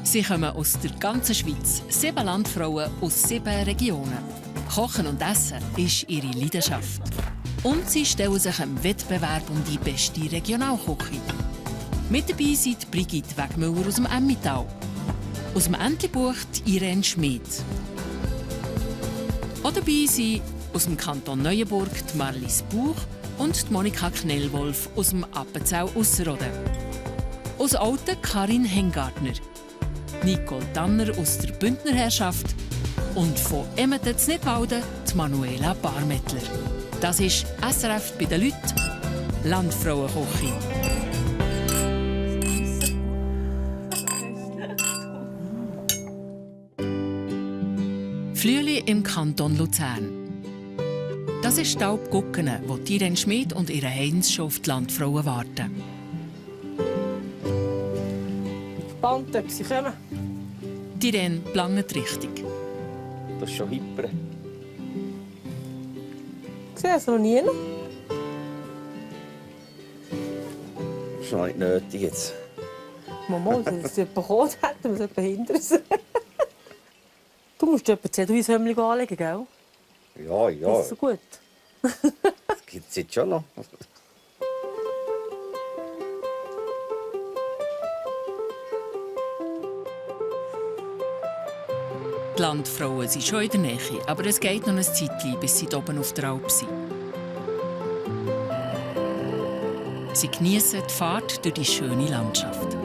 Sie kommen aus der ganzen Schweiz, 7 Landfrauen aus 7 Regionen. Kochen und Essen ist ihre Leidenschaft. Und sie stellen sich im Wettbewerb um die beste Regionalküche. Mit dabei sind Brigitte Wegmüller aus dem Emmental. Aus dem Entlebuch Irene Schmid. Auch dabei sind aus dem Kanton Neuenburg Marlies Buch und Monika Knellwolf aus dem Appenzell-Ausserrhoden. Aus Alten Karin Hengartner. Nicole Tanner aus der Bündnerherrschaft und von Emmeten zu Nidwalden die Manuela Barmettler. Das ist SRF bei den Leuten, Landfrauenküche. Flüeli im Kanton Luzern. Das ist Staub Guckene, wo Irene Schmid und ihre Heinz schon auf die Landfrauen warten. Gespannt, ob sie kommen. Irene planet richtig. Das ist schon hyper. Ich sehe es noch nie. Das ist noch nicht nötig jetzt. Mama, wenn es jemand gekommen hätte, wir es behindern. Du musst etwa 10 Häuschen anlegen, gell? Ja, ja. Das ist so gut. Das gibt es jetzt schon noch. Die Landfrauen sind schon in der Nähe, aber es geht noch ein Zeitchen, bis sie oben auf der Alp sind. Sie genießen die Fahrt durch die schöne Landschaft.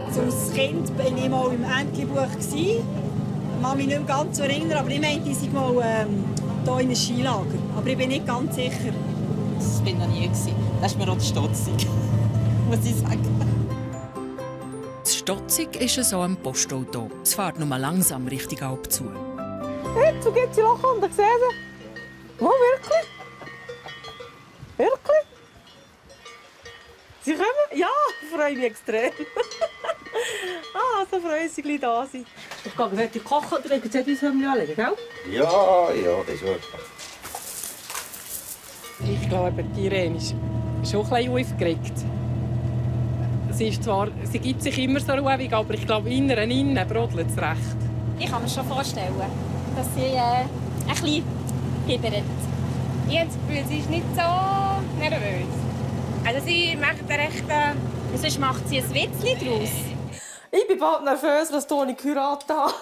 Also als Kind war ich mal im Entlebuch. Ich kann mich nicht mehr ganz so erinnern, aber ich meinte, ich sei mal hier in einem Skilager. Aber ich bin nicht ganz sicher. Das war noch nie. Das ist mir auch der Stotzig, muss ich sagen. Das Stotzig ist so ein Postauto. Es fährt nur langsam Richtung Alp zu. Jetzt, so geht sie lachen und ich sehe sie. Oh, wirklich? Wirklich? Sie kommen? Ja, ich freue mich extrem. So freuen sie, dass da sind. Ich gehe fertig kochen oder legen Sie uns anlegen, gell? Ja, das ist gut. Ich glaube, die Irene ist schon ein bisschen aufgeregt. Sie gibt sich immer so ruhig, aber ich glaube, innen brodelt es recht. Ich kann mir schon vorstellen, dass sie ein bisschen hibbert. Ich habe das Gefühl, sie ist nicht so nervös. Also sie macht recht... sonst macht sie ein Witzchen draus. Ich bin bald nervös, dass Toni geheiratet hat.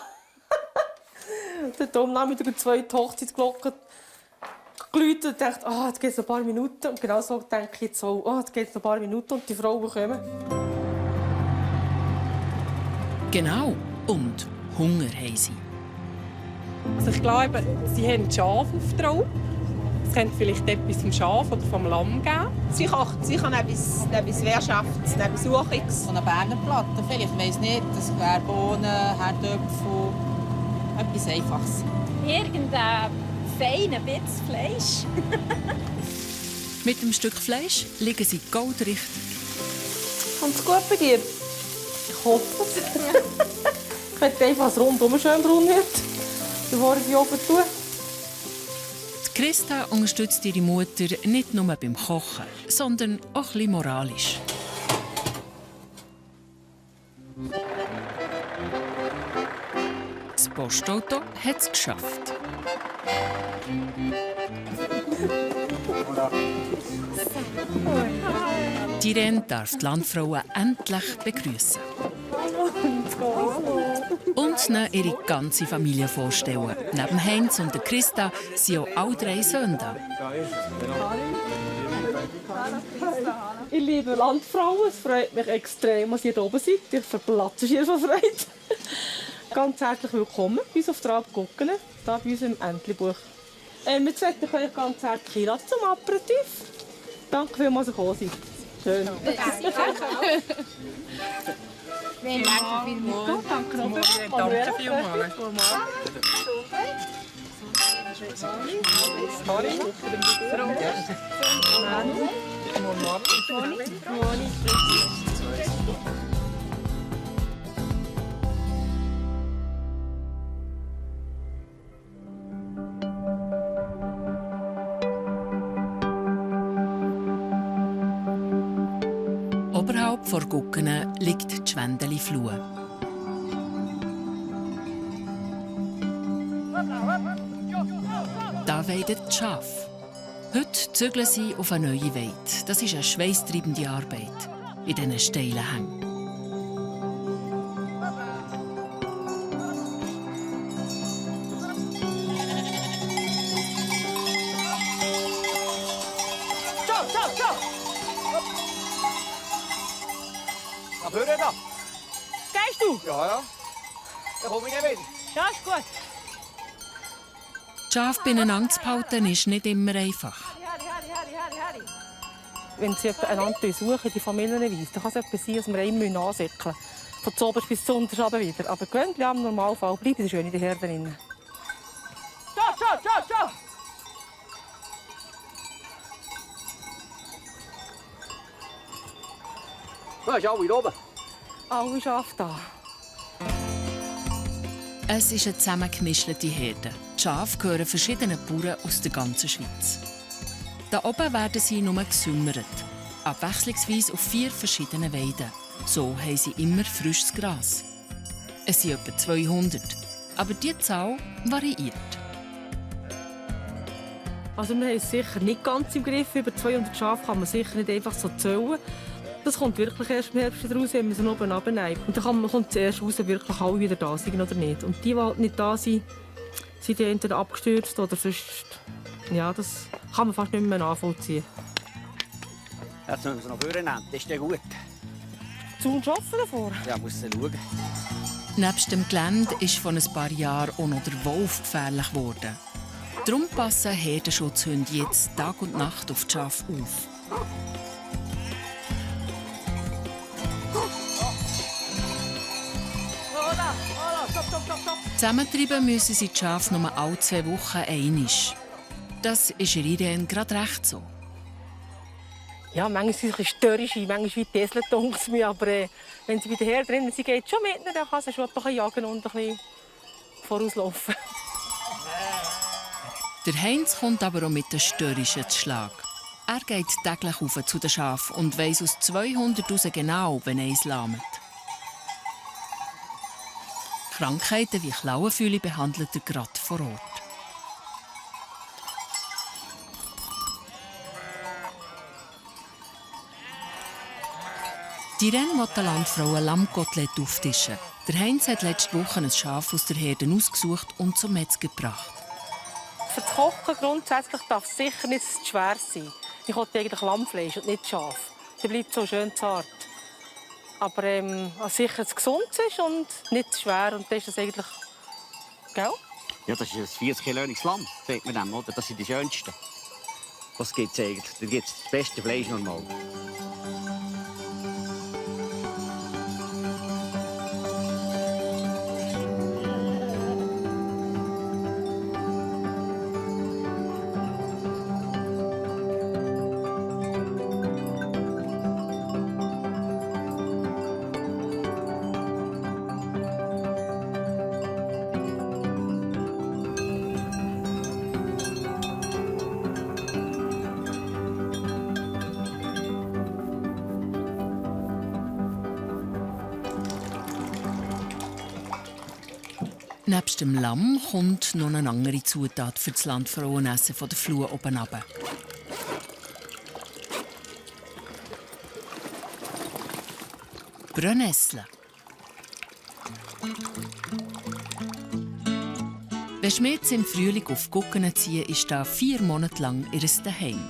Der Tom Nachmittag die zweite Hochzeitsglocke geläutet und dachte, jetzt geht es noch ein paar Minuten. Und genau so denke ich jetzt auch, jetzt geht es noch ein paar Minuten und die Frauen kommen. Genau. Und Hunger haben sie. Also ich glaube, sie haben Schaf auf der Alp. Es könnte vielleicht etwas vom Schaf oder vom Lamm geben. Sie kann etwas Wirtschafts-, etwas Suchiges. So eine Berner Platte, vielleicht, ich weiss nicht. Das wäre Bohnen, Herdöpfel, etwas Einfaches. Irgendein feiner Bitz Fleisch. Mit dem Stück Fleisch liegen sie goldrichtig. Kommt's gut bei dir? Ich hoffe es. Ich möchte einfach, dass es rundum schön braun wird, bevor ich sie oben tue. Die Christa unterstützt ihre Mutter nicht nur beim Kochen, sondern auch ein bisschen moralisch. Das Postauto hat es geschafft. Die Irene darf die Landfrauen endlich begrüßen. Und ihnen ihre ganze Familie vorstellen. Neben Heinz und der Christa sind auch alle 3 Söhne da. Ich liebe Landfrauen. Es freut mich extrem, dass ihr hier oben seid. Ich verplatze hier von Freude. Ganz herzlich willkommen bei uns auf der Alp Guckene, hier bei uns im Entlebuch. Wir möchten euch ganz herzlich einladen zum Aperitif. Danke vielmals, dass ihr gekommen seid. Schön. Danke vielmals. Oberhalb vor Guckene liegt die Schwendeli-Flur. Da weidet die Schafe. Heute zügeln sie auf eine neue Weide. Das ist eine schweisstreibende Arbeit in diesen steilen Hängen. Na, hör da! Gehst du? Ja. Dann komme ich nicht wieder. Ja, ist gut. Die Schafe beieinander zu behalten ist nicht immer einfach. Wenn sie einander suchen, die Familienweise, dann kann es etwas sein, dass wir immer ansäckeln müssen. Von zuoberst bis zu unterst wieder. Aber gewöhnlich im Normalfall bleiben sie schön in der Herde drin. Ciao! Da ist alle oben. Alle Schafe da. Es ist eine zusammengemischte Herde. Die Schafe gehören verschiedenen Bauern aus der ganzen Schweiz. Da oben werden sie nur gesümmert, abwechslungsweise auf 4 verschiedenen Weiden. So haben sie immer frisches Gras. Es sind etwa 200, aber die Zahl variiert. Also wir haben es sicher nicht ganz im Griff. Über 200 Schafe kann man sicher nicht einfach so zählen. Das kommt wirklich erst im Herbst raus, wenn man sie oben runterneigt. Und dann kommt es erst raus, wirklich alle wieder da sind oder nicht. Und die halt nicht da sind, sind entweder abgestürzt oder sonst... Ja, das kann man fast nicht mehr nachvollziehen. Jetzt müssen wir sie noch vornehmen. Das ist dann gut. Zu und arbeiten davor. Ja, muss sie schauen. Nebst dem Gelände ist vor ein paar Jahren auch noch der Wolf gefährlich geworden. Darum passen Herdenschutzhunde jetzt Tag und Nacht auf die Schafe auf. Zusammentreiben müssen sie die Schafe nur alle 2 Wochen einmal. Das ist in Irene gerade recht so. Ja, manchmal sind sie ein bisschen störrisch, manchmal wie Tesla dunkel mir, aber wenn sie bei der Herde drin sind, geht schon mit, dann kann sie schon ein bisschen jagen und ein bisschen vorauslaufen. Der Heinz kommt aber auch mit den Störrischen zu Schlag. Er geht täglich rauf zu den Schafen und weiss aus 200 raus genau, wenn eins lahmt. Krankheiten wie Klauenfühle behandelt er gerade vor Ort. Die Irene will der Landfrau ein Lammkotelett auftischen. Der Heinz hat letzte Woche ein Schaf aus der Herde ausgesucht und zum Metzger gebracht. Für das Kochen grundsätzlich darf es sicher nicht zu schwer sein. Ich will eigentlich Lammfleisch und nicht Schaf. Der bleibt so schön zart. Aber sicher, dass es gesund ist und nicht zu schwer. Und das ist das eigentlich... Gell? Ja, das ist ein 40 Kilo Lamm, sagt man dem, oder? Das sind die schönsten. Was gibt es eigentlich? Da gibt es das beste Fleisch normal. Nebst dem Lamm kommt noch eine andere Zutat für das Landfrauenessen von der Flur oben runter. Brennnessel. Wenn Schmitz im Frühling auf Guckene ziehen, ist da 4 Monate lang ihr Daheim.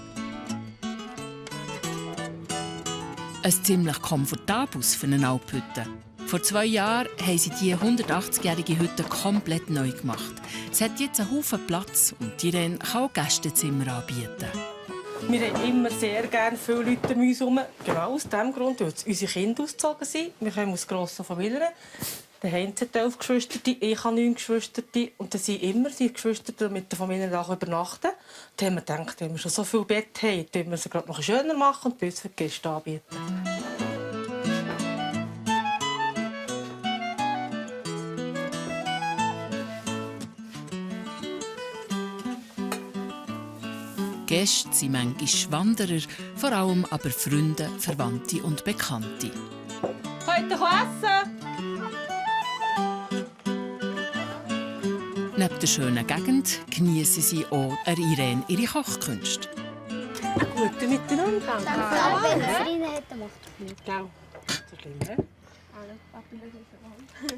Ein ziemlich komfortables für eine Alphütte. Vor 2 Jahren haben sie die 180-jährige Hütte komplett neu gemacht. Es hat jetzt einen Haufen Platz und die Irene kann auch Gästezimmer anbieten. Wir haben immer sehr gerne viele Leute um uns herum. Genau aus diesem Grund, weil unsere Kinder ausgezogen sind. Wir kommen aus grossen Familien. Der Heinz hat 11 Geschwister, ich habe 9 Geschwister. Und dann sind immer die Geschwister mit der Familie übernachten. Dann haben wir gedacht, wenn wir schon so viel Bett haben, dann wir sie gerade noch schöner machen und bei uns für die Gäste anbieten. Gäste sind manchmal Wanderer, vor allem aber Freunde, Verwandte und Bekannte. Könnt ihr essen? Neben der schönen Gegend genießen sie auch Irene ihre Kochkünste. Gute Miteinander. Danke, wenn er Frieden hätte, macht er nicht. Genau. So schlimm, ne?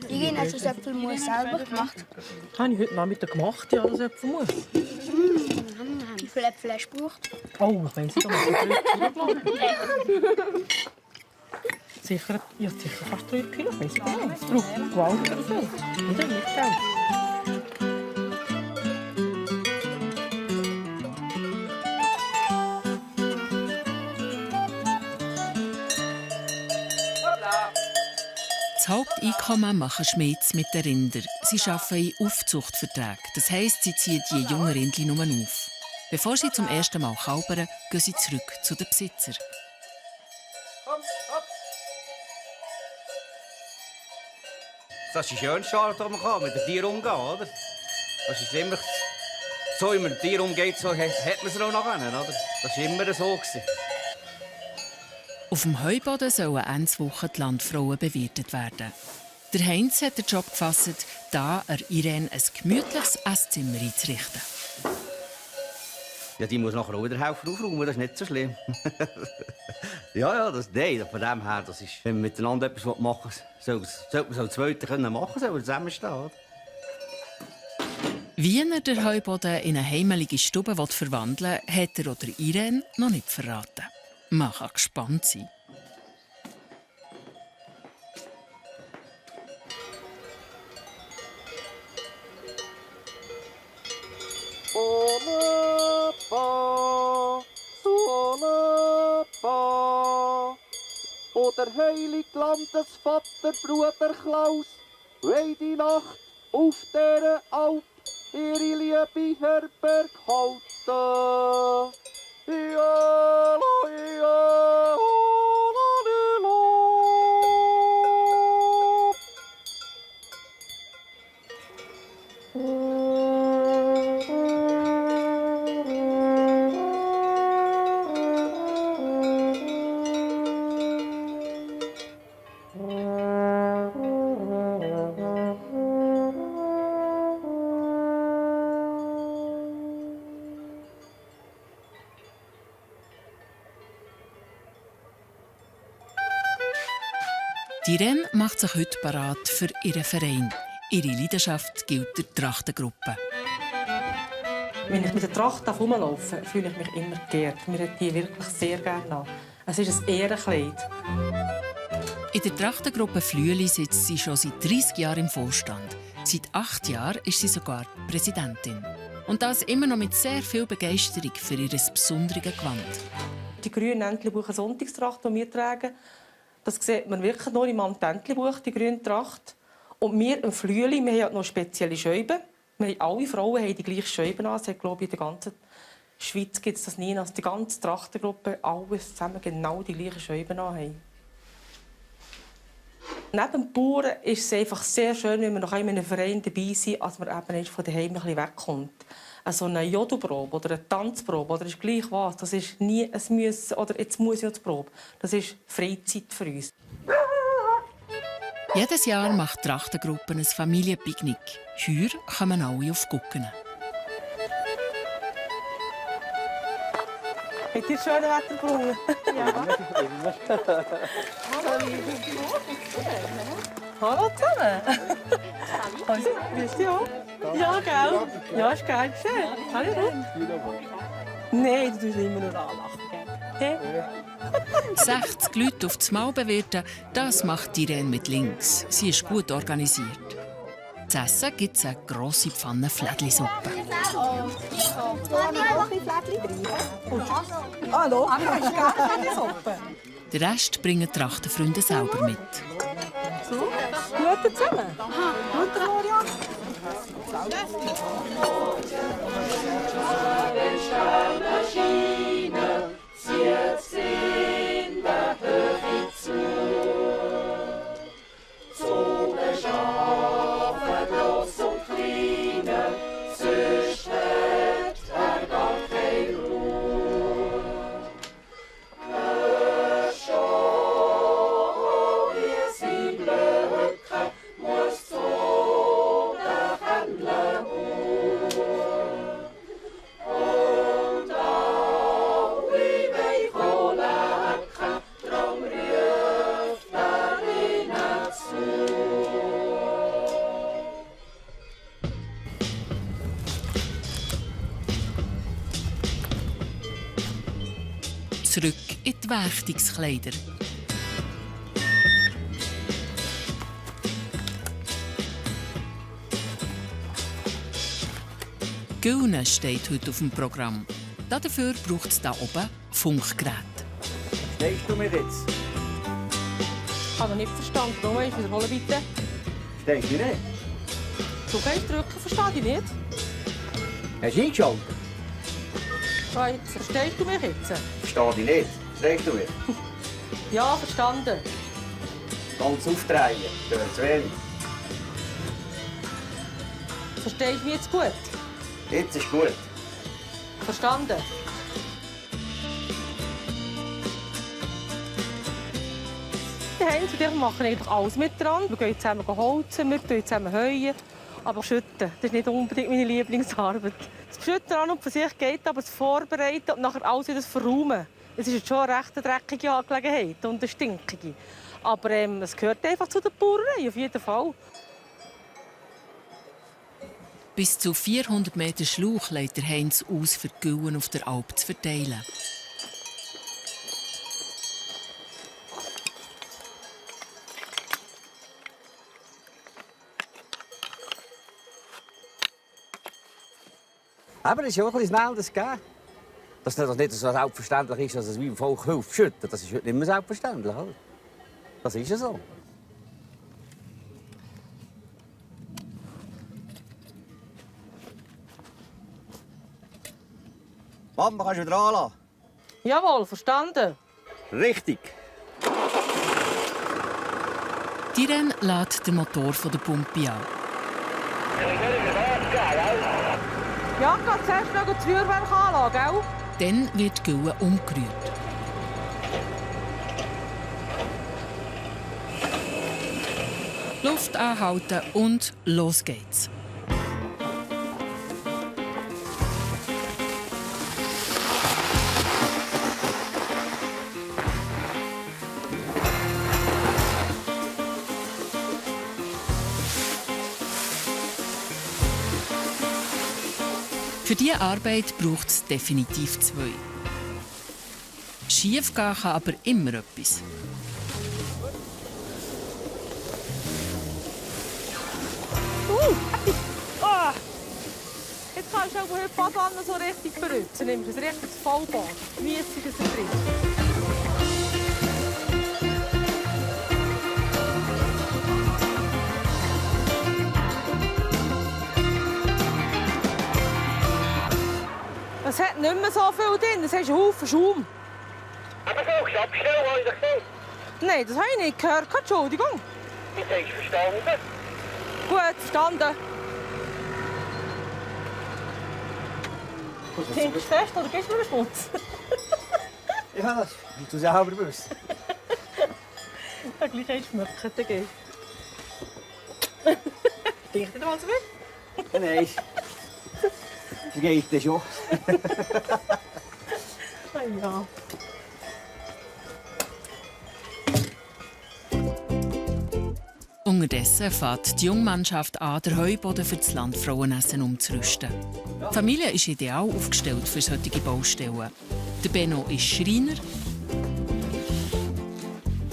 Irene hat das Äpfelmus selber gemacht. Das habe ich heute Nachmittag gemacht, ja, das Äpfelmus. Wie viele Äpfel hast du gebraucht? Oh, ich weiss nicht, ob ich sicher, ja, sicher fast 3 Kilo, weiss ich gar nicht. Es braucht gewaltig viel. Nicht viel. Das Haupteinkommen machen Schmieds mit den Rindern. Sie arbeiten in Aufzuchtverträgen. Das heisst, sie ziehen die jungen Rindli nur auf. Bevor sie zum ersten Mal kalbern, gehen sie zurück zu den Besitzern. Das ist die schönste Art, die man kann, mit den Tieren umgehen, oder? Das ist immer so, wie man mit den Tieren umgeht, so hat man es auch nachher, oder? Das war immer so. Auf dem Heuboden sollen Ende Woche die Landfrauen bewirtet werden. Der Heinz hat den Job gefasst, da Irene ein gemütliches Esszimmer einzurichten. Ja, die muss nachher auch wieder helfen aufräumen, das ist nicht so schlimm. ja, nein, von dem her, das ist, wenn man miteinander etwas machen will, sollte man es als Zweiter machen können, soll man zusammenstehen. Oder? Wie er den Heuboden in eine heimelige Stube verwandeln will, hat er oder Irene noch nicht verraten. Man kann gespannt sein. O der heilige Landesvater Bruder Klaus, wei die Nacht auf dieser Alp ihre liebe Herberg halten. Irene macht sich heute bereit für ihren Verein. Ihre Leidenschaft gilt der Trachtengruppe. Wenn ich mit der Tracht herumlaufe, fühle ich mich immer geehrt. Mir hat die wirklich sehr gerne an. Es ist ein Ehrenkleid. In der Trachtengruppe Flüeli sitzt sie schon seit 30 Jahren im Vorstand. Seit 8 Jahren ist sie sogar Präsidentin. Und das immer noch mit sehr viel Begeisterung für ihr besonderes Gewand. Die grüne Entlebucher Sonntagstracht, die wir tragen, das sieht man wirklich nur im Entlebuch, die grüne Tracht. Und wir im Flüeli, wir haben noch spezielle Scheiben. Alle Frauen haben die gleichen Scheiben an. Ich glaube, in der ganzen Schweiz gibt es das nie, dass die ganze Trachtengruppe alle zusammen genau die gleichen Scheiben haben. Neben dem Bauern ist es einfach sehr schön, wenn wir noch in einem Verein dabei sind, als man eben von daheim ein bisschen wegkommt. So eine Jodelprobe oder eine Tanzprobe oder ist gleich was. Das ist nie ein Müssen oder jetzt muss ich ja die Probe. Das ist Freizeit für uns. Jedes Jahr macht die Trachtengruppe ein Familienpicknick. Heuer kommen alle auf Gucken. Habt ihr schönes Wetter gefunden? Ja. Hallo zusammen. Hallo. Grüß dich auch. Ja, gell? Ja, ist geil. Schön. Hallo. Nein, du tust immer nur anlachen. Hey. 60 Leute auf das Maul bewirten, das macht Irene mit links. Sie ist gut organisiert. Zu essen gibt es eine grosse Pfanne Flädli-Suppe. Hallo, hast du gar keine Suppe? Den Rest bringen die Trachtenfreunde selber mit. So, gut zusammen. Gut, Florian. zurück in die Wächtungskleider. Gülne steht heute auf dem Programm. Dafür braucht es hier oben Funkgeräte. Stehst du mir jetzt? Ich habe noch nicht verstanden. Nochmal, wiederholen bitte. Stehst du nicht? Du kannst drücken, verstehe ich nicht. Hast du eingeschaltet? So, jetzt verstehst du mich jetzt? Verstehe dich nicht. Stehst du mir? Ja, verstanden. Ganz aufdrehen. Gehört zu wenig. Verstehst du mich jetzt gut? Jetzt ist gut. Verstanden. Die Heinz und ich machen eigentlich alles miteinander. Wir gehen zusammen holzen, wir tun zusammen heuen. Aber schütten, das ist nicht unbedingt meine Lieblingsarbeit. Das Schütten an und für sich geht, aber das Vorbereiten und nachher alles wieder verräumen. Es ist jetzt schon eine recht dreckige Angelegenheit und eine stinkige. Aber es gehört einfach zu der Bauerei, auf jeden Fall. Bis zu 400 Meter Schlauch legt der Heinz aus, für die Gülle auf der Alp zu verteilen. Aber es ist ja auch ein bisschen schnell gegeben. Dass das nicht so selbstverständlich ist, dass es wie im Volk hilft schütten. Das ist heute nicht mehr selbstverständlich. Oder? Das ist ja so. Mama, kannst du wieder anlassen? Jawohl, verstanden. Richtig. Die Irene lädt den Motor von der Pumpe an. Ja, ich kann zuerst noch das Feuerwerk anlassen, gell? Dann wird die Gülle umgerührt. Luft anhalten und los geht's. Für diese Arbeit braucht es definitiv zwei. Schief gehen kann aber immer etwas. Jetzt kannst du auch heute die Badwanne so richtig benutzen. Nimmst ein richtiges Vollbad. Miessiges drin. Es hat nicht mehr so viel drin, es ist ein Haufen Schaum. Aber sollst du abstellen, habe ich dich gesehen? Nein, das habe ich nicht gehört. Entschuldigung. Ich habe es verstanden. Gut, verstanden. Ziehst du fest oder gibst du mir Schmutz? Ja, das musst du selber wissen. Ja, gleich eins schmecken, dann geht. Stinkt nicht mal so viel? Nein. Das geht das schon. Ja. Unterdessen fährt die Jungmannschaft an, den Heuboden für das Landfrauenessen umzurüsten. Die Familie ist ideal aufgestellt für solche Baustellen. Der Benno ist Schreiner,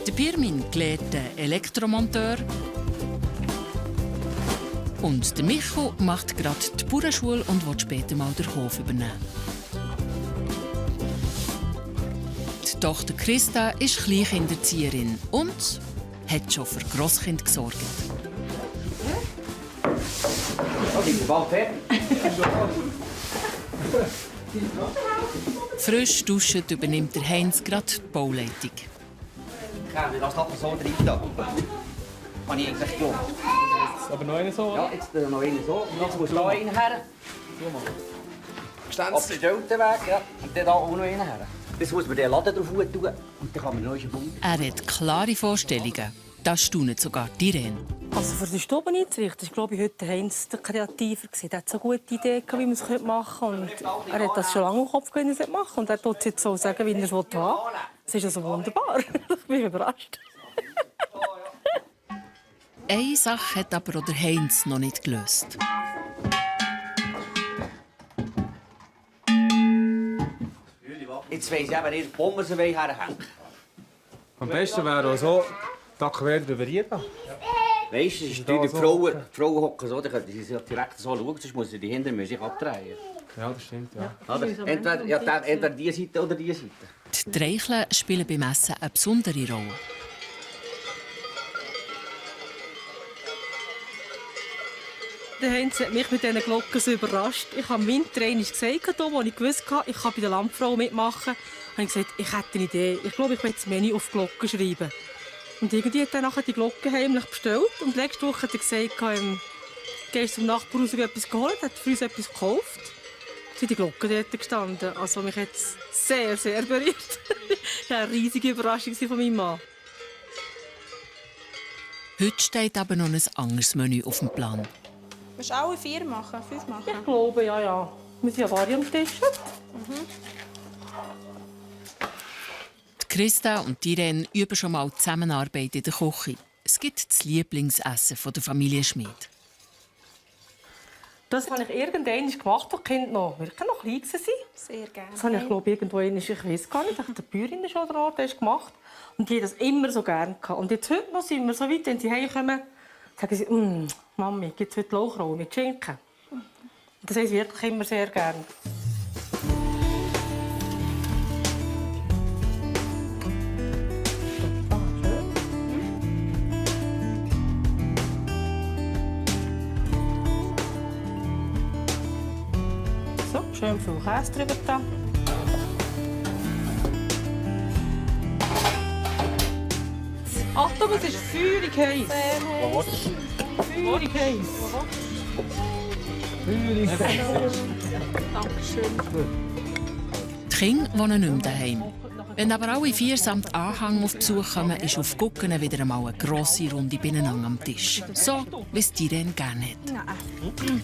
der Pirmin gelehrter Elektromonteur und der Micho macht gerade die Bauernschule und will später mal den Hof übernehmen. Die Tochter Christa ist Kleinkinderzieherin und hat schon für Grosskind gesorgt. Frisch duschend übernimmt der Heinz gerade die Bauleitung. Käme das nachher so rein da? Habe ich eigentlich geglaubt. Aber noch einen so? Ja, jetzt noch einen so. Und jetzt muss da einen her. Auf den Stöltenweg, ja. Und dann da auch noch einen her. Jetzt muss man den Laden drauf tun und dann kann man neu bauen. Er hat klare Vorstellungen. Das staunet sogar die Irene. Also für die Stube einzurichten, war, glaube ich, heute Heinz der Kreativer. Er hat so eine gute Idee, wie man es machen könnte. Und er hat das schon lange im Kopf, wie er es machen will. Und er tut es jetzt so sagen, wie er es haben will. Das ist also wunderbar. Ich bin überrascht. Eine Sache hat aber auch der Heinz noch nicht gelöst. Jetzt weiss ich eben nicht, wo wir sie herhängen. Am besten wäre auch so, da quer drüber rüber. Weißt du, die Frauen hocken so, dann können sie sich direkt so schauen, sonst muss sie die Hände sich abdrehen. Ja, das stimmt, ja. Entweder diese Seite oder diese Seite. Die Treicheln spielen beim Essen eine besondere Rolle. Der Heinz hat mich mit diesen Glocken so überrascht. Ich habe meinem Trainer gesagt, als ich wusste, ich kann bei der Landfrau mitmachen, habe ich gesagt, ich hätte eine Idee. Ich glaube, ich will das Menü auf Glocken schreiben. Und irgendwie hat er nachher die Glocken heimlich bestellt. Und letzte Woche hat er gesagt, gehst zum Nachbarn raus etwas geholt, hat für uns etwas gekauft. Sind die Glocken dort gestanden. Also mich hat es sehr, sehr berührt. Das war eine riesige Überraschung von meinem Mann. Heute steht aber noch ein anderes Menü auf dem Plan. Willst du alle 4 machen, 5 machen? Ich glaube, ja. Wir sind ja Variantischen. Christa und Irene üben schon mal Zusammenarbeit in der Küche. Es gibt das Lieblingsessen der Familie Schmid. Das habe ich irgendwann gemacht, als die Kinder noch wirklich noch klein waren. Sehr gerne. Das habe ich, glaube ich, irgendwo, ich weiß gar nicht, der Bäuerin schon dran gemacht. Und die haben das immer so gerne gehabt. Und jetzt heute noch sind wir so weit, wenn sie heimkommen, sagen sie, Mami, gibt es heute Lauchrolle mit Schinken? Das haben sie wirklich immer sehr gerne. So, schön viel Käse drüber da. Achtung, es ist feurig heiß. Feurig heiß. Die Kinder wohnen nicht mehr daheim. Wenn aber alle 4 samt Anhang auf Besuch kommen, ist auf Gucken wieder einmal eine grosse Runde beieinander am Tisch. So, wie es Irene gerne hat.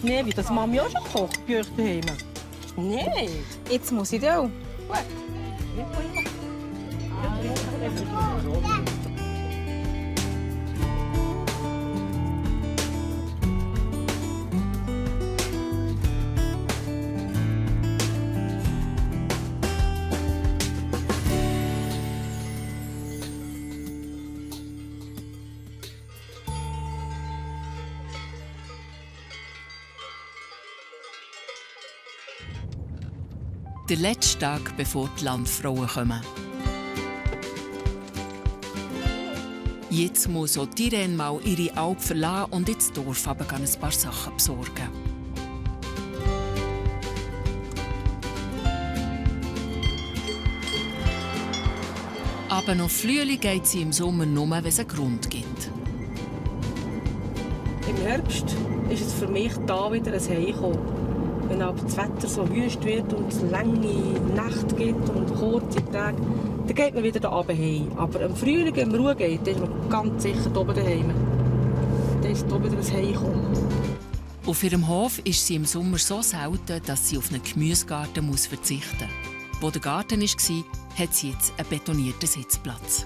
Nein, wie das Mami auch schon kocht bei euch daheim. Nein. Jetzt muss ich auch. Der letzte Tag, bevor die Landfrauen kommen. Jetzt muss auch Irene mal ihre Alp verlassen und ins Dorf ein paar Sachen besorgen. Aber noch Flüeli geht sie im Sommer nur, wenn es einen Grund gibt. Im Herbst ist es für mich da wieder ein Heimkommen. Wenn aber das Wetter so wüst wird und es lange Nächte gibt und kurze Tage, dann geht man wieder da oben heim. Aber im Frühling, im Ruhe geht, ist man ganz sicher da oben daheim. Dann ist da wieder ein Heimkommen. Auf ihrem Hof ist sie im Sommer so selten, dass sie auf einen Gemüsegarten verzichten muss. Wo der Garten war, hat sie jetzt einen betonierten Sitzplatz.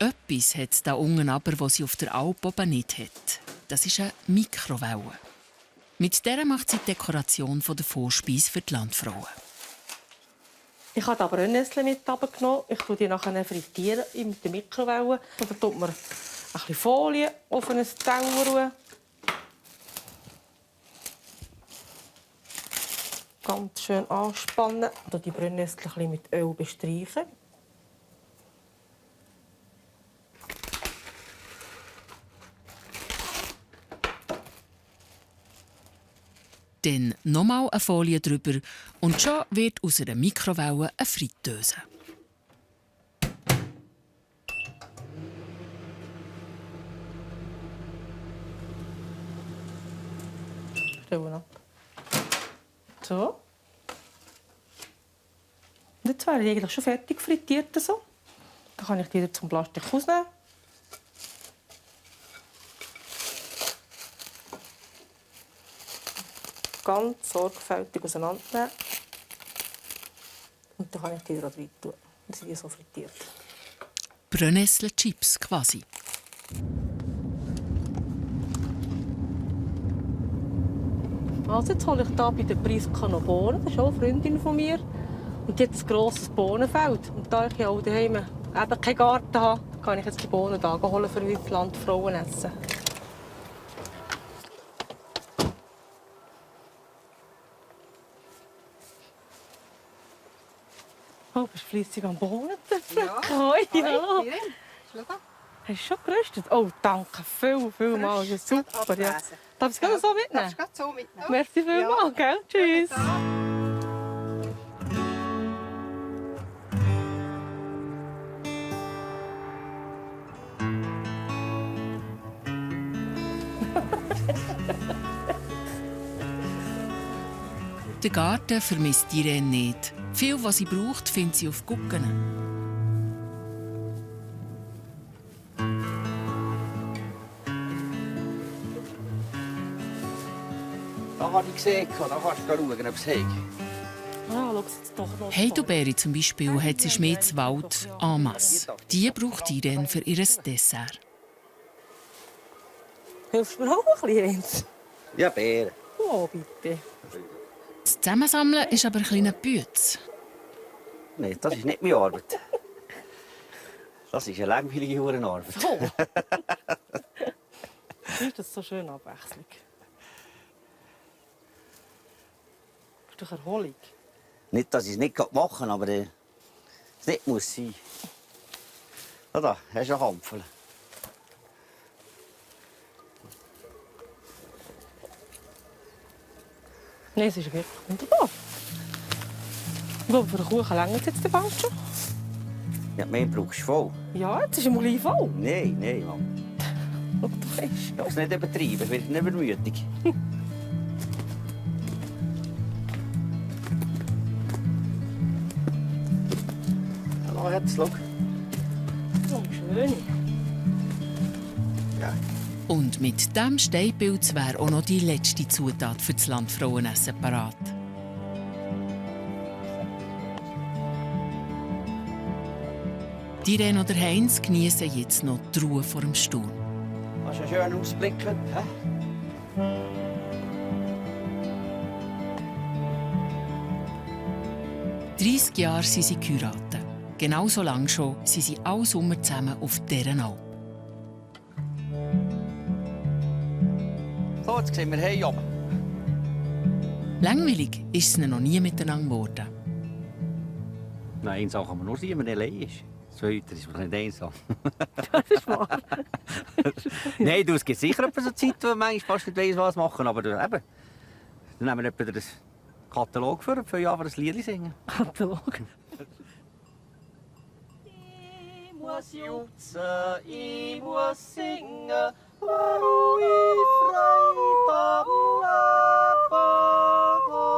Etwas hat es da unten aber, was sie auf der Alp oben nicht hat. Das ist eine Mikrowelle. Mit der macht sie die Dekoration der Vorspeise für die Landfrauen. Ich habe aber Brennnesseln mit runtergenommen. Ich tue die nachher frittieren mit der Mikrowelle. Oder tut man ein bisschen Folie auf einen Teller. Ganz schön anspannen. Und die Brennnesseln mit Öl bestreichen. Dann nochmal eine Folie drüber und schon wird aus einer Mikrowelle eine Fritteuse. Stellen ab. So. Und jetzt wäre ich eigentlich schon fertig frittiert. So. Dann kann ich die wieder zum Plastik rausnehmen. Ganz sorgfältig auseinandernehmen. Und dann kann ich die da rein tun. Dann sind die so frittiert. Brennnessel-Chips quasi. Also jetzt hole ich hier bei der Priska noch Bohnen. Das ist auch eine Freundin von mir. Und die hat ein grosses Bohnenfeld. Und da ich auch daheim eben keinen Garten habe, kann ich jetzt die Bohnen hier holen, für die Landfrauen essen. Oh, bist du fleissig am Bohnen? Ja. Hoi, ja. Schau da. Hast du schon geröstet? Oh, danke vielmals. Ja, super. Ja. Darf ich es gerade so mitnehmen? Darfst du so mitnehmen? Merci vielmals, gell? Tschüss. Den Garten vermisst Irene nicht. Viel, was sie braucht, findet sie auf Gucken. Da habe ich gesehen, da kannst du schauen, ob es hängt. Ah, schau jetzt doch noch. Heidelbeere zum Beispiel hat sie Schmieds-Wald en masse. Die braucht Irene für ihr Dessert. Hilfst du mir auch ein bisschen? Ja, Beeren. Oh, bitte. Das Zusammensammeln ist aber ein kleiner Bütz. Nein, das ist nicht meine Arbeit. Das ist eine langweilige Arbeit. Oh. Ist das so schön Abwechslung? Das ist doch Erholung. Nicht, dass ich es nicht machen kann, aber es nicht muss sein. Da, hast du einen Hampfel. Nein, es ist wirklich wunderbar. Ich glaube, für den Kuchen reicht es jetzt bald schon. Ja, mehr brauchst du voll. Ja, jetzt ist ein Oliv voll. Nein, Mann. Du weißt. Ich darf es nicht übertreiben, es wird nicht übermütig. Hallo, jetzt, schau. Oh, schön. Ja. Und mit diesem Steinpilz wäre auch noch die letzte Zutat für das Landfrauenessen parat. Irene oder Heinz genießen jetzt noch die Ruhe vor dem Sturm. Hast du einen schönen Ausblick heute? Hä? 30 Jahre sind sie geheiratet. Genauso lange schon sind sie alle Sommer zusammen auf dieser Alp. So, jetzt sehen wir hier oben. Langweilig ist es ihnen noch nie miteinander geworden. Nein, eins kann man nur sein, wenn man allein ist. Zweiter ist man nicht einsam. Das ist wahr. Nein, es gibt sicher so Zeiten, wo man manchmal fast nicht weiss, was machen. Aber eben, dann nehmen wir den Katalog für und fangen an, ein Lied singen. Katalog? Ich muss jutzen, ich muss singen, weil ich Freude am Leben habe.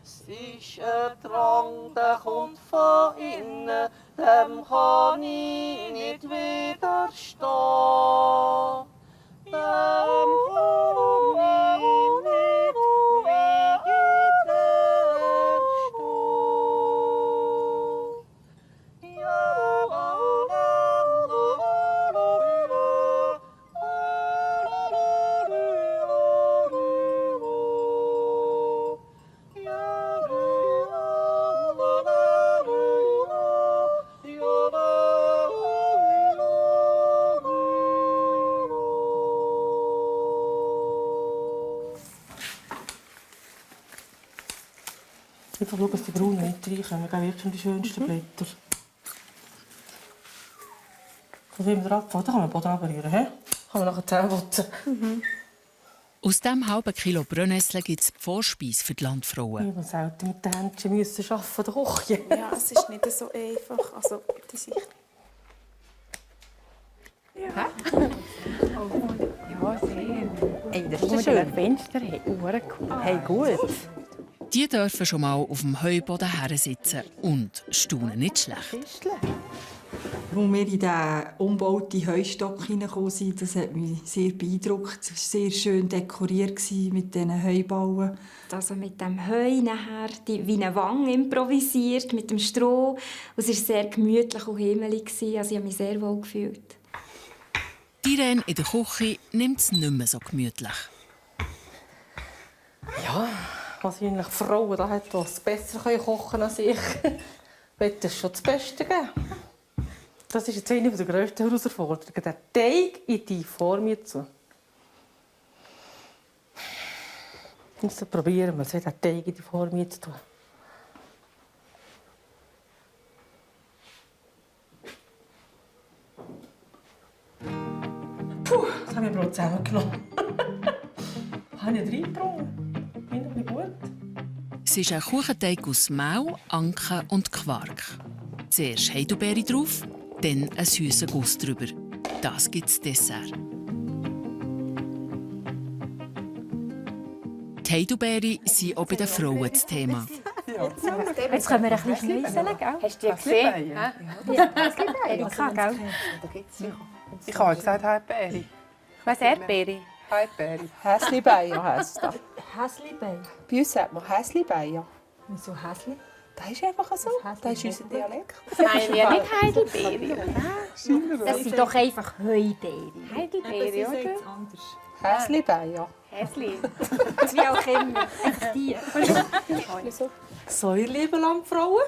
Es ist ein Drang, der kommt von innen, dem kann ich nicht widerstehen. Dem kann ich nicht Einfach schauen, dass die Braunen nicht reinkommen. Wir geben wirklich die schönsten Blätter. Und wenn wir abfahren, dann kann man den Boden abrühren. Kann man nachher Zähne putzen. Aus diesem halben Kilo Brennnessel gibt es die Vorspeise für die Landfrauen. Ich muss selten mit den Händchen arbeiten an der Küche. Ja, es ist nicht so einfach. Also, die Sicht. Ja. Ja, sehr. Ey, das ist schön. Fenster, hey, cool. Hey, gut. Die dürfen schon mal auf dem Heuboden hersitzen und staunen nicht schlecht. Als wir in diesen umgebauten Heustock hineingekommen sind, das hat mich sehr beeindruckt. Es war sehr schön dekoriert mit diesen Heubauen. Also mit dem Heu nachher, wie eine Wange improvisiert, mit dem Stroh. Es war sehr gemütlich und himmelig. Also ich habe mich sehr wohl gefühlt. Die Irene in der Küche nimmt es nicht mehr so gemütlich. Ja, wahrscheinlich Frauen da hat, die es besser kochen können als ich. Wird es schon das Beste geben. Das ist jetzt eine der grössten Herausforderungen, den Teig in die Form zu. Jetzt probieren wir es, den Teig in die Form zu tun. Puh, das habe ich Brot zusammengenommen. Habe ich reingebracht? Finde ich gut. Es ist ein Kuchenteig aus Mehl, Anke und Quark. Zuerst Heidelbeere drauf, dann ein süßer Guss drüber. Das gibt das Dessert. Die Heidelbeere sind auch bei den Frauen das Thema. Jetzt können wir ein bisschen schnüsseln, gell? Hast du die gesehen? Ja. Erika, gell? Ich habe gesagt, Erdbeere. Was, Erdbeere? Erdbeere. Häsli-Beier heisst das. Häsli-Beier? Bei uns sagt man Häsli-Beier. Wieso Häsli? Das ist einfach so. Das ist unser Dialekt. Das meinen wir nicht Heidelbeere, oder? Das sind doch einfach Heubeeren. Heidelbeere, oder? Häsli-Beier. Häsli. Wie auch immer. Die. So, ihr lieben Landfrauen,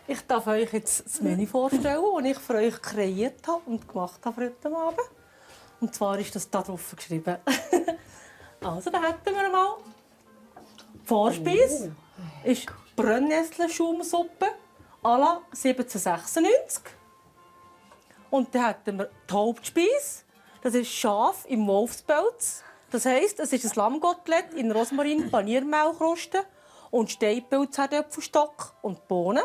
ich darf euch jetzt das Menü vorstellen, das ich für euch kreiert habe und gemacht habe für heute Abend. Und zwar ist das hier drauf geschrieben. Also, da hätten wir mal Vorspeise. Ist Brennnesselschaumsuppe à la 1796. Und dann hätten wir die Hauptspeise. Das ist Schaf im Wolfspelz. Das heisst, es ist ein Lammkotelett in Rosmarin, Paniermehlkruste und Steinpilz, Herdöpfelstock und Bohnen.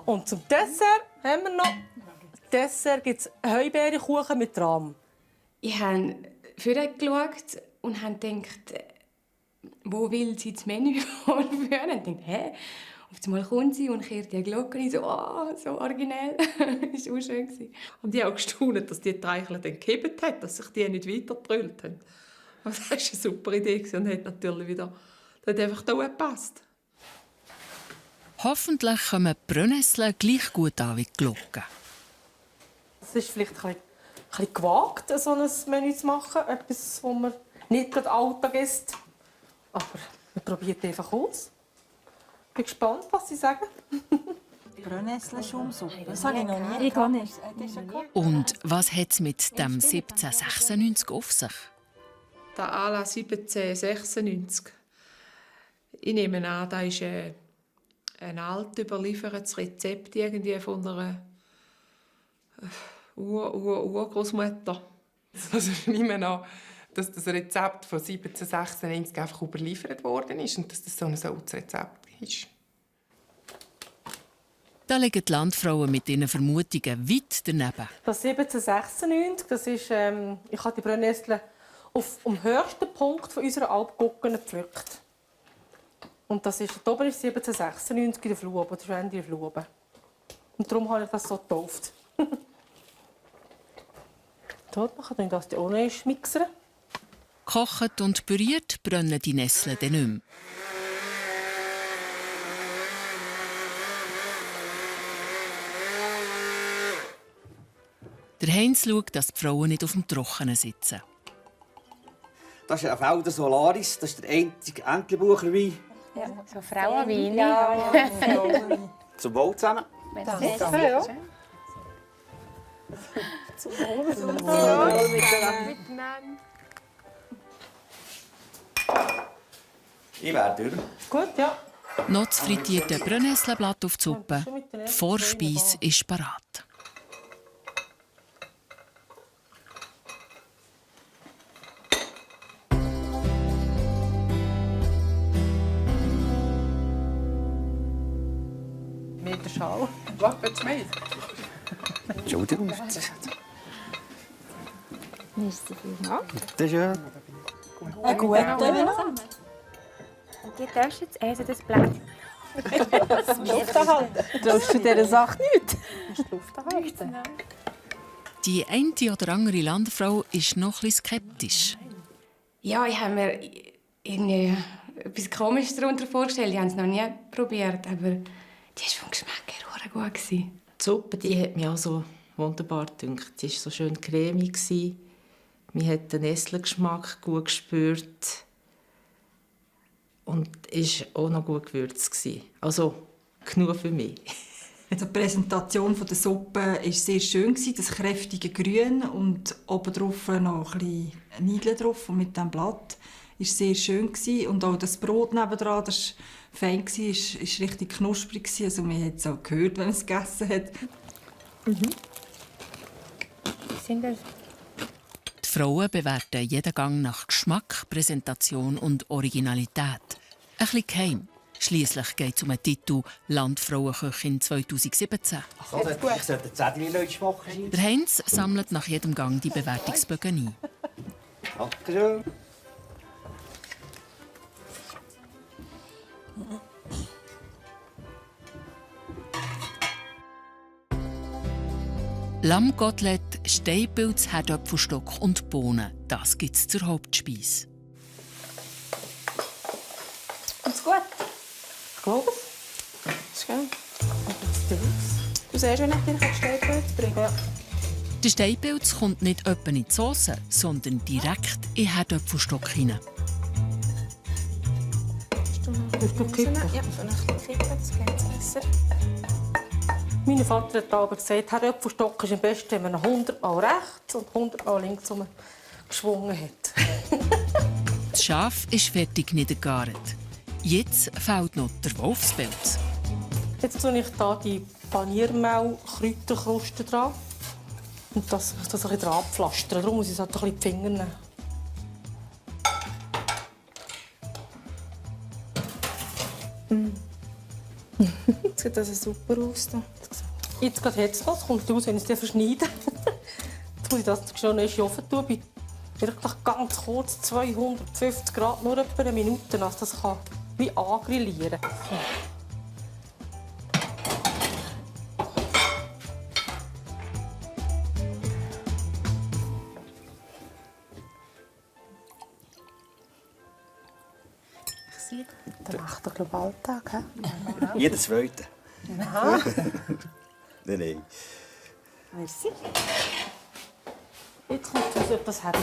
Und zum Dessert haben wir noch. Dessert gibt es Heubeerenkuchen mit Rahm. Ich habe vorgeschaut und habe gedacht, wo will sie das Menü vorführen? Und dachte, hä? Auf einmal kommt sie und kehrt die Glocke und so, so originell. Das war auch schön. Und ich habe auch gestaunt, dass die Teichle dann gehebt hat, dass sich die nicht weiter getrüllt haben. Also das war eine super Idee und hat natürlich wieder hat einfach da gepasst. Hoffentlich kommen die Brennnesseln gleich gut an wie die Glocken. Es ist vielleicht ein bisschen gewagt, so ein Menü zu machen. Etwas, das man nicht gerade Alltag isst. Aber man probiert es einfach aus. Ich bin gespannt, was Sie sagen. Brennnesselschaumsuppe, das habe ich noch nie Ich gar nicht. Und was hat es mit dem 1796 auf sich? Der à la 1796. Ich nehme an, das ist ein alt überliefertes Rezept irgendwie von einer Urgroßmutter. Also ich nehme an, dass das Rezept von 1796 einfach überliefert worden ist und dass das so ein altes Rezept ist. Da liegen die Landfrauen mit ihren Vermutungen weit daneben. Das 1796, das ist, ich habe die Brennnesseln am höchsten Punkt von unserer Alp Gucken gepflückt. Und das ist, da oben ist 1796 in der Flube, das ist Ende der Flube. Und darum habe ich das so getauft. Dort machen wir das auch noch mixen. Gekocht und püriert brennen die Nesseln dann nicht mehr. Der Heinz schaut, dass die Frauen nicht auf dem Trockenen sitzen. Das ist ein Felder Solaris, das ist der einzige Entlebucherwein. Ja, so Frauenwein. Ja. Zum Wohl zusammen. Danke. Ja. Zum Wohl miteinander. Ich wäre durch. Gut, ja. Noch das frittierte Brennnesselblatt auf die Suppe. Die Vorspeise ist parat. Meter Schal. Was willst du mit? Entschuldigung. Nicht so viel, ne? Das ist ja... Ein guter. Und die darfst jetzt essen, das Blatt. Das Luft anhalten. Du darfst in dieser Sache nichts. Luft anhalten. Die eine oder andere Landfrau ist noch etwas skeptisch. Ja, ich habe mir irgendwie etwas Komisches darunter vorgestellt. Ich habe es noch nie probiert, aber die war vom Geschmack her gut. Die Suppe die hat mir auch so wunderbar gedünkt. Sie war so schön cremig. Man hat den Nesselgeschmack gut gespürt. und war auch noch gut gewürzt. Also genug für mich. Die Präsentation der Suppe war sehr schön, das kräftige Grün und obendrauf noch ein bisschen Nidle drauf und mit dem Blatt war sehr schön. Und auch das Brot nebendran, das war fein, war richtig knusprig. Also man hat es auch gehört, wenn man es gegessen hat. Die Frauen bewerten jeden Gang nach Geschmack, Präsentation und Originalität. Ein bisschen geheim. Schliesslich geht es um den Titel Landfrauenköchin 2017. Also, ich sollte 10 Leute machen. Der Heinz sammelt nach jedem Gang die Bewertungsbögen ein. Dankeschön. Lammkotelett, Steinpilz, Herdöpfelstock und Bohnen. Das gibt es zur Hauptspeise. Ist gut? Ich glaube es. Ist gut. Du siehst, wenn ich dir Steinpilz bringe. Ja. Der Steinpilz kommt nicht etwa in die Sauce, sondern direkt in den Herdöpfelstock hinein. Hast du noch kippen? Ja, vielleicht kippen, das geht besser. Mein Vater hat aber gesagt, Herdöpfelstock ist am besten, wenn man ihn 100 Mal rechts und 100 Mal links geschwungen hat. Das Schaf ist fertig niedergegart. Jetzt fehlt noch der Wolfspelz. Jetzt tue ich hier die Paniermehl-Kräuterkruste dran. Und das ein bisschen dran pflastern. Darum muss ich es halt ein bisschen in die Finger nehmen. Jetzt sieht das super aus. Jetzt geht es noch. Es kommt raus, wenn ich es verschneide. Jetzt muss ich das schon in den Ofen tun. Wirklich ganz kurz, 250 Grad, nur etwa eine Minute, dass das kann wie angrillieren kann. Der macht doch Alltag, hä? Jeder Zweite. Aha. Nein. Merci. Jetzt kommt es etwas heavy.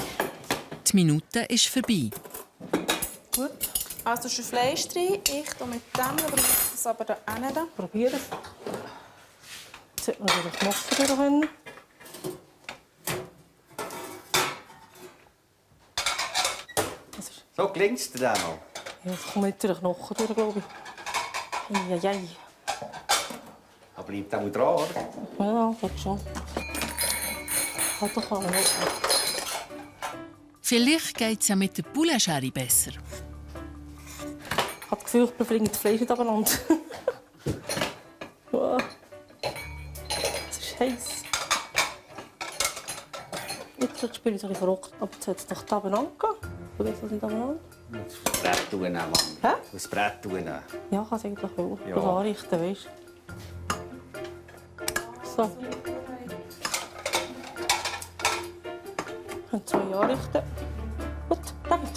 Die Minute ist vorbei. Gut. Also, du hast Fleisch drin. Ich tue mit dem, aber ich muss das aber da hinten. Probieren. Jetzt sollte man wieder Knochen können. So gelingt es dir einmal. Ja, es kommt nicht durch den Knochen durch, glaube ich. Eieiei. Aber bleibt auch dran, oder? Ja, geht schon. Halt doch mal. Vielleicht geht es ja mit der Poulet-Sherry besser. Ich habe das Gefühl, ich bringe das Fleisch nicht abeinander. Es ist heiß. Jetzt spiele ich ein bisschen verrückt. Aber jetzt sollte es doch da abeinander gehen. Du willst das nicht abeinander? Das Brett tun, Mann. Hä? Das Brett tun. Ja, ich kann es eigentlich auch. Ja. Das anrichten, weißt du. So. Ich kann 2 anrichten. Gut, danke.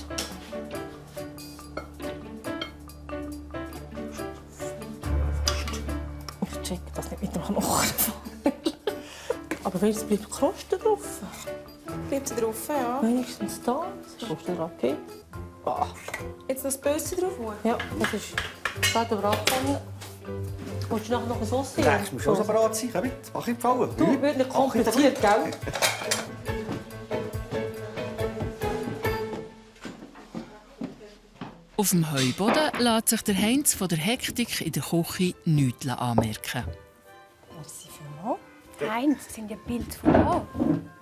Ich check das nicht mit dem Knochen. Aber wenigstens bleibt die Kruste drauf. Bleibt sie drauf, ja. Wenigstens da. Das ist der okay. Jetzt noch das Böse drauf. Ja, das ist später angefangen. Willst du nachher noch eine Sauce? Rechts muss schon so bereit sein. Komm mit, mach ich gefallen. Du, wird nicht kompliziert, gell? Auf dem Heuboden lässt sich der Heinz von der Hektik in der Küche nichts anmerken. Merci vielmals. Heinz, das sind ja Bilder von da.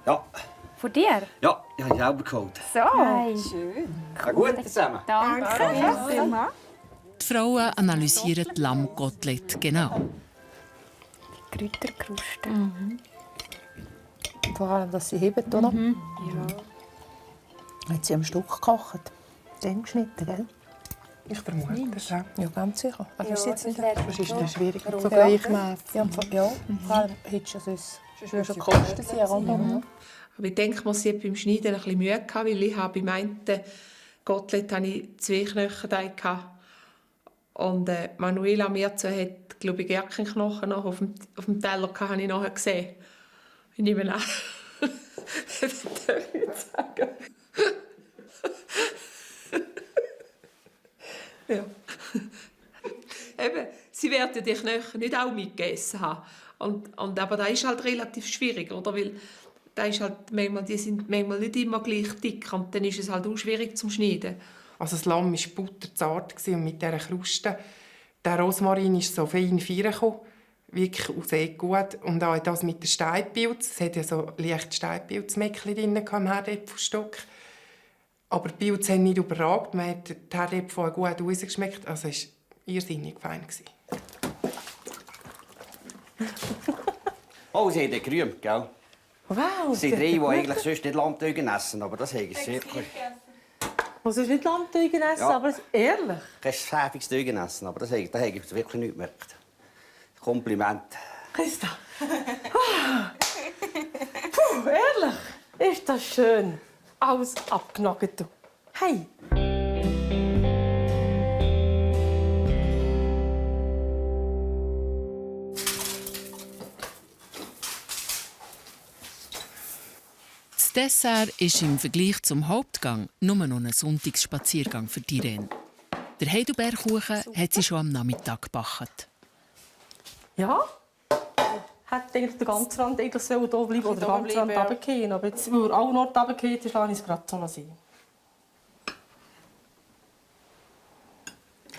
Ja. Von dir? Ja, ich habe selber geholt. So. Hey. Schön. Na gut zusammen. Danke. Vielmals. Die Frauen analysieren die Lammkotelett genau. Die Kräuterkruste. Vor allem, dass sie hebt, oder? Ja. Hat sie am Stück gekocht. Dann geschnitten, gell? Ich vermute das auch. Ja, ganz sicher. Also Ja, ist jetzt nicht, das ist wäre schwierig schon zu Vergleichsmaß. Ja, vor allem hättest du sonst schon Kosten sein, oder? Aber ich denke, man hat beim Schneiden ein bisschen Mühe gehabt, weil ich beim einen Kotelett hatte ich 2 Knöchel gehabt. Und Manuela Mirzo hat, glaube ich, gar keinen Knochen noch auf dem Teller gehabt, habe ich nachher gesehen. Ich nehme an. Das darf ich nicht sagen. Ja. Eben, sie werden die Knochen nicht auch mitgegessen haben. Aber das ist halt relativ schwierig, oder? Weil da ist halt die sind manchmal nicht immer gleich dick und dann ist es halt auch schwierig zum Schneiden. Also das Lamm war butterzart und mit dieser Kruste. Der Rosmarin ist so fein reingekommen, wirklich sehr gut. Und auch das mit dem Steinpilz. Es hat ja so leicht Steinpilzmäckchen drin im Herdäpfelstock. Aber die Pilze haben nicht überragt. Man hat die Herdäpfel gut rausgeschmeckt. Also es war irrsinnig fein. Oh, sie haben gerühmt, gell? Wow! Es sind 3, die eigentlich sonst nicht Lammteugen essen, aber das haben sie wirklich. Was ist nicht Lammteugen essen, Ja. aber ehrlich? Kein schäbiges Teugen essen, aber das habe ich wirklich nicht gemerkt. Kompliment. Christa! Puh, ehrlich? Ist das schön? Alles abgenagelt, du. Hey! Das Dessert ist im Vergleich zum Hauptgang nur noch ein Sonntagsspaziergang für Irene. Der Heidelbeerkuchen hat sie schon am Nachmittag gebacken. Ja? Hätte eigentlich der ganze Rand eigentlich hier bleiben oder der ganze Rand runtergehen. Aber jetzt, wo er alle Orte runtergeht, ist, lasse ich es gerade so sein.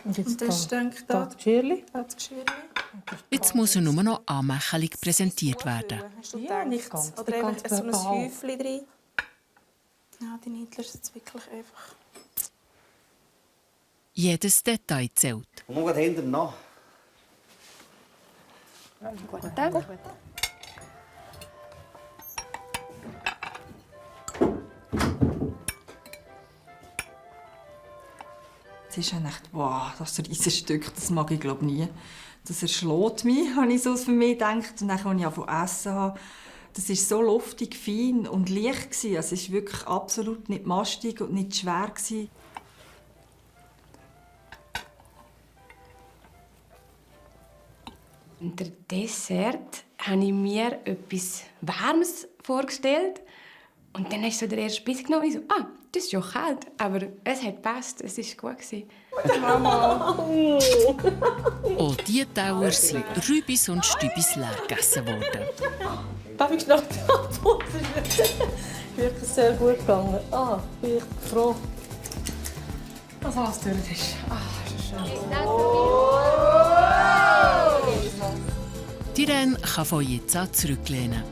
Und jetzt das denke ich da. Das Geschirrli. Jetzt muss er nur noch anmächelig präsentiert werden. Ja, nicht ganz. Oder ganz so ein verbal. Häufchen drin. Ja, die Niedler ist jetzt wirklich einfach... Jedes Detail zählt. Und nur hinten noch. Guten Tag. Es ist echt, wow, das ist ein riesiges Stück, das mag ich glaube nie. Das erschlägt mich, habe ich so für mich gedacht. Und dann, als ich angefangen essen habe, das war so luftig, fein und leicht. Also es war wirklich absolut nicht mastig und nicht schwer. Unter Dessert habe ich mir etwas Warmes vorgestellt. Und dann hast du so den ersten Biss genommen und ich so, das ist ja kalt. Aber es hat gepasst, es war gut. Mama! All diese Tauer sind Rübis und Stübis leer gegessen worden. Darf ich schnell antworten? Das ist wirklich sehr gut gegangen. Bin ich froh, dass alles durch ist. Ist das schön. Irene kann von jetzt an zurücklehnen.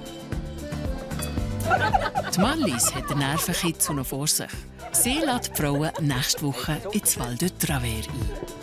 Die Marlies hat den Nervenkitzel noch vor sich. Sie lädt die Frauen nächste Woche ins Val de Travers ein.